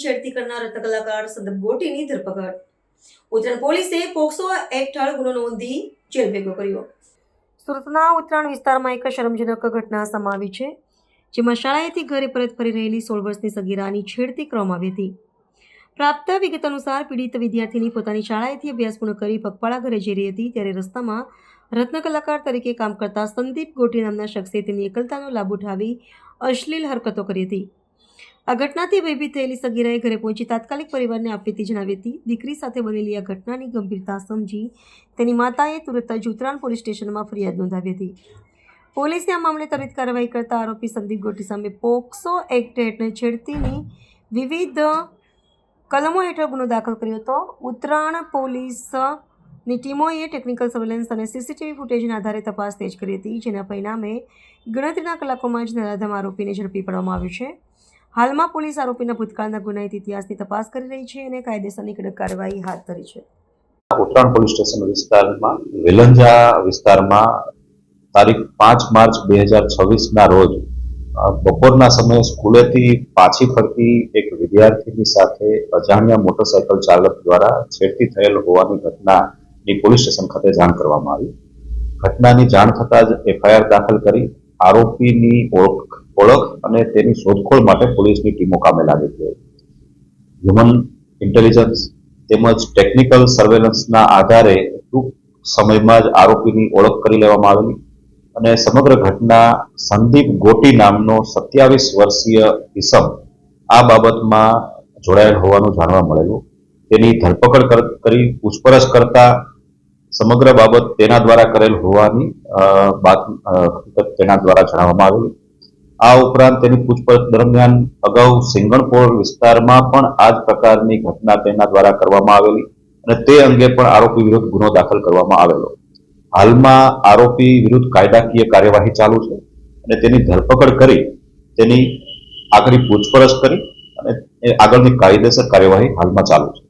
છેડતી કરનાર રત્ન કલાકાર સંદીપ ગોટીની ધરપકડ. ઉત્તરાયણ પોલીસે પોક્સો એક્ટ હેઠળ ગુનો નોંધી જેલ ભેગો કર્યો. સુરતના ઉત્તરાયણ વિસ્તારમાં એક શરમજનક ઘટના સામે આવી છે, જેમાં શાળાએથી ઘરે પરત ફરી રહેલી 16 વર્ષની સગીરાની છેડતી કરવામાં આવી હતી. પ્રાપ્ત વિગત અનુસાર પીડિત વિદ્યાર્થીની પોતાની શાળાએથી અભ્યાસ પૂર્ણ કરી પગપાળા ઘરે જઈ રહી હતી, ત્યારે રસ્તામાં રત્ન કલાકાર તરીકે કામ કરતા સંદીપ ગોટી નામના શખ્સે તેની એકલતાનો લાભ ઉઠાવી અશ્લીલ હરકતો કરી હતી. આ ઘટનાથી ભયભીત થયેલી સગીરાએ ઘરે પહોંચી તાત્કાલિક પરિવારને આપવીતી જણાવી હતી. દીકરી સાથે બનેલી આ ઘટનાની ગંભીરતા સમજી તેની માતાએ તુરત જ ઉત્તરાયણ પોલીસ સ્ટેશનમાં ફરિયાદ નોંધાવી હતી. પોલીસે આ મામલે ત્વરિત કાર્યવાહી કરતા આરોપી સંદીપ ગોટી સામે પોક્સો એક્ટ હેઠળ છેડતીની વિવિધ કલમો હેઠળ ગુનો દાખલ કર્યો હતો. ઉત્તરાયણ પોલીસની ટીમોએ ટેકનિકલ સર્વેલન્સ અને સીસીટીવી ફૂટેજના આધારે તપાસ તેજ કરી હતી, જેના પરિણામે ગણતરીના કલાકોમાં જ નરાધમ આરોપીને ઝડપી પાડવામાં આવ્યો છે. હાલમાં પોલીસ આરોપીના ભૂતકાળના ગુનાહિત ઇતિહાસની તપાસ કરી રહી છે અને કાયદેસરની કડક કાર્યવાહી હાથ ધરી છે. ઉત્તરાયણ પોલીસ સ્ટેશન વિસ્તારમાં વેલંજા વિસ્તારમાં તારીખ 5 માર્ચ 2026ના રોજ બપોરના સમયે સ્કૂલેથી પાછી ફરતી એક વિદ્યાર્થીની સાથે અજાણ્યા મોટરસાયકલ ચાલક દ્વારા છેડતી થયેલ હોવાની ઘટનાની પોલીસ સ્ટેશન ખાતે જાણ કરવામાં આવી. ઘટનાની જાણ થતાં જ એફઆઈઆર દાખલ કરી આરોપીની ઓળખ અને તેની શોધખોળ માટે પોલીસની ટીમો કામે લાગી છે. હ્યુમન ઇન્ટેલિજન્સ તેમજ ટેકનિકલ સર્વેલન્સના આધારે ટૂંક સમયમાં જ આરોપીની ઓળખ કરી લેવામાં આવેલી અને સમગ્ર ઘટના સંદીપ ગોટી નામનો 27 વર્ષીય ઈસમ આ બાબતમાં જોડાયેલ હોવાનું જાણવા મળેલું. તેની ધરપકડ કરી પૂછપરછ કરતા સમગ્ર બાબત તેના દ્વારા કરેલ હોવાની તેના દ્વારા જણાવવામાં આવેલી. આ ઉપરાંત તેની પૂછપરછ દરમિયાન અગાઉ સિંગણપોર વિસ્તારમાં પણ આ જ પ્રકારની ઘટના તેના દ્વારા કરવામાં આવેલી અને તે અંગે પણ આરોપી વિરુદ્ધ ગુનો દાખલ કરવામાં આવેલો. હાલમાં આરોપી વિરુદ્ધ કાયદાકીય કાર્યવાહી ચાલુ છે અને તેની ધરપકડ કરી તેની આગળની પૂછપરછ કરી અને આગળની કાયદેસર કાર્યવાહી હાલમાં ચાલુ છે.